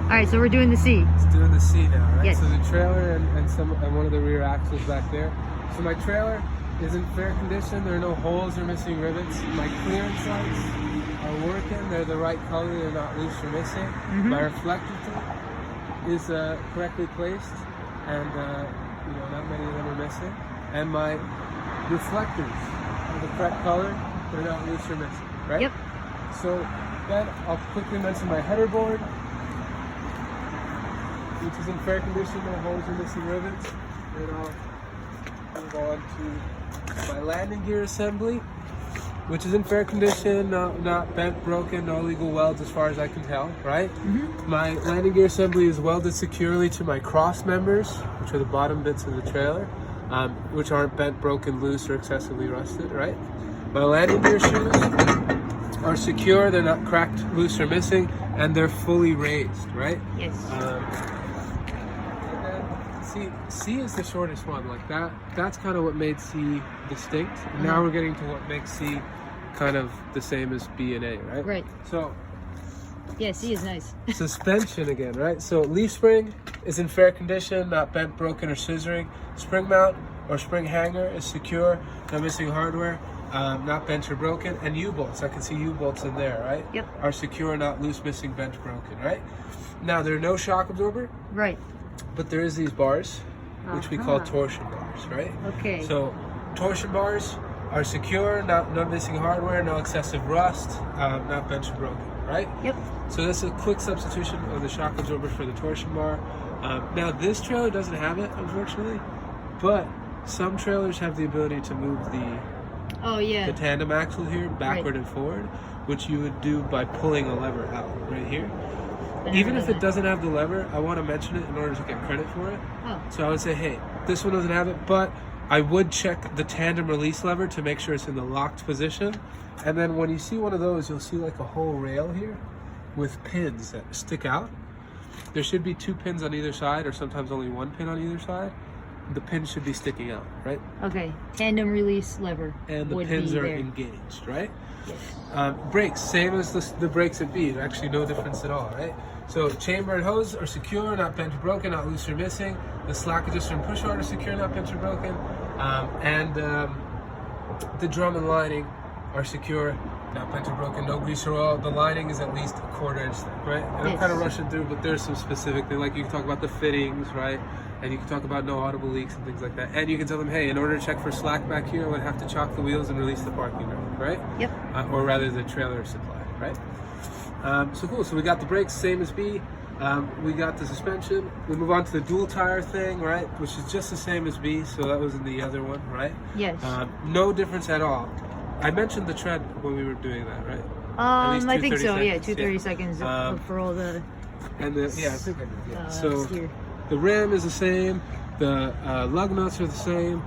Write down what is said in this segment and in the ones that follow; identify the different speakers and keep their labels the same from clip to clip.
Speaker 1: All right, so we're doing the C.
Speaker 2: It's doing the C now, right?
Speaker 1: Yes.
Speaker 2: So the trailer and one of the rear axles back there. So my trailer is in fair condition. There are no holes or missing rivets. My clearance lights are working. They're the right color. They're not loose or missing. My reflector tip is correctly placed, and not many of them are missing. And my reflectors are the correct color. They're not loose or missing, right?
Speaker 1: Yep.
Speaker 2: So then I'll quickly mention my header board, which is in fair condition, no holes or missing rivets. Then I'll move on to my landing gear assembly, which is in fair condition, not bent, broken, no illegal welds as far as I can tell, right? My landing gear assembly is welded securely to my cross members, which are the bottom bits of the trailer, which aren't bent, broken, loose, or excessively rusted, right? My landing gear shoes are secure, they're not cracked, loose, or missing, and they're fully raised, right?
Speaker 1: Yes.
Speaker 2: C is the shortest one, like that. That's kind of what made C distinct. And now we're getting to what makes C kind of the same as B and A, right?
Speaker 1: Right.
Speaker 2: So,
Speaker 1: Yeah, C is nice.
Speaker 2: suspension again, right? So leaf spring is in fair condition, not bent, broken, or scissoring. Spring mount or spring hanger is secure, no missing hardware, not bent or broken. And U-bolts, I can see U-bolts in there, right?
Speaker 1: Yep.
Speaker 2: Are secure, not loose, missing, bent, broken, right? Now, there are no shock absorber,
Speaker 1: Right.
Speaker 2: but there is these bars, which we call torsion bars, right?
Speaker 1: Okay.
Speaker 2: So torsion bars are secure, no missing hardware, no excessive rust, not bent or broken, right?
Speaker 1: Yep.
Speaker 2: So this is a quick substitution of the shock absorber for the torsion bar. Now this trailer doesn't have it, unfortunately, but some trailers have the ability to move
Speaker 1: Oh yeah.
Speaker 2: the tandem axle here backward and forward, which you would do by pulling a lever out right here. Even if it doesn't have the lever, I want to mention it in order to get credit for it.
Speaker 1: Oh.
Speaker 2: So I would say, hey, this one doesn't have it, but I would check the tandem release lever to make sure it's in the locked position. And then when you see one of those, you'll see like a whole rail here with pins that stick out. There should be 2 pins on either side, or sometimes only 1 pin on either side. The pins should be sticking out, right?
Speaker 1: Okay. Tandem release lever.
Speaker 2: And the
Speaker 1: would
Speaker 2: pins
Speaker 1: be
Speaker 2: are
Speaker 1: there.
Speaker 2: engaged, right?
Speaker 1: Yes.
Speaker 2: Brakes, same as the brakes at B, actually no difference at all, right? So chamber and hose are secure, not bent or broken, not loose or missing. The slack adjuster and push rod are secure, not bent or broken. The drum and lining are secure, not bent or broken, no grease or oil. The lining is at least a 1/4 inch thick, right? And I'm kind of rushing through, but there's some specific things, like you can talk about the fittings, right? And you can talk about no audible leaks and things like that. And you can tell them, hey, in order to check for slack back here, I would have to chalk the wheels and release the parking brake, right?
Speaker 1: Yep.
Speaker 2: Or rather the trailer supply, right? So cool, so we got the brakes, same as B. We got the suspension. We move on to the dual tire thing, right? Which is just the same as B, so that was in the other one, right?
Speaker 1: Yes.
Speaker 2: No difference at all. I mentioned the tread when we were doing that, right? At least
Speaker 1: I think
Speaker 2: 230
Speaker 1: so. Yeah,
Speaker 2: seconds,
Speaker 1: 230 seconds for all the.
Speaker 2: And I think I did, yeah. So
Speaker 1: steer.
Speaker 2: the rim is the same, the lug nuts are the same,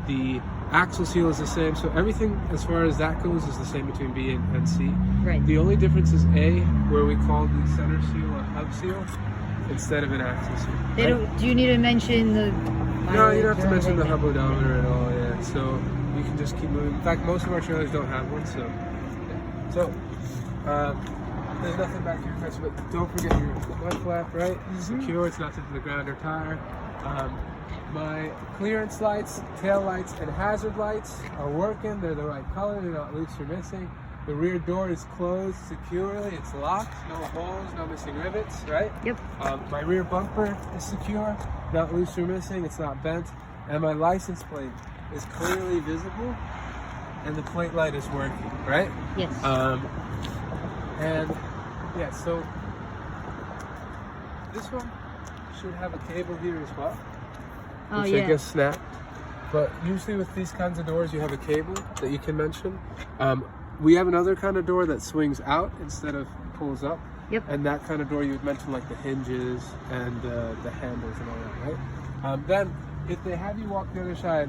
Speaker 2: the axle seal is the same, so everything as far as that goes is the same between B and C.
Speaker 1: Right.
Speaker 2: The only difference is A, where we call the center seal a hub seal instead of an axle seal.
Speaker 1: They don't. Do you need to mention the?
Speaker 2: No, you don't have to
Speaker 1: mileage or
Speaker 2: mention the
Speaker 1: anything?
Speaker 2: hub odometer at all, yeah. So you can just keep moving. In fact, most of our trailers don't have one, so yeah. So there's nothing back here to mention, but don't forget your mud flap, right? Secure, it's not to the ground or tire. My clearance lights, tail lights, and hazard lights are working. They're the right color, they're not loose or missing. The rear door is closed securely, it's locked, no holes, no missing rivets, right?
Speaker 1: Yep.
Speaker 2: My rear bumper is secure, not loose or missing, it's not bent. And my license plate is clearly visible, and the plate light is working, right?
Speaker 1: Yes.
Speaker 2: And yeah, so this one should have a cable here as well,
Speaker 1: Oh
Speaker 2: which
Speaker 1: yeah.
Speaker 2: I guess snapped. But usually with these kinds of doors, you have a cable that you can mention. We have another kind of door that swings out instead of pulls up.
Speaker 1: Yep.
Speaker 2: And that kind of door you would mention like the hinges and the handles and all that, right? Then if they have you walk the other side,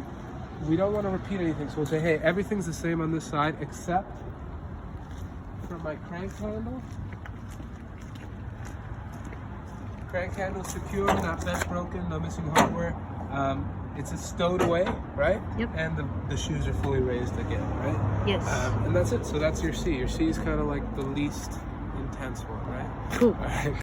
Speaker 2: we don't want to repeat anything. So we'll say, hey, everything's the same on this side except for my crank handle. Crank handle secure, not bent, broken, no missing hardware. It's a stowed away, right?
Speaker 1: Yep.
Speaker 2: And the shoes are fully raised again, right?
Speaker 1: Yes.
Speaker 2: And that's it. So that's your C. Your C is kind of like the least intense one, right?
Speaker 1: Cool.
Speaker 2: All right.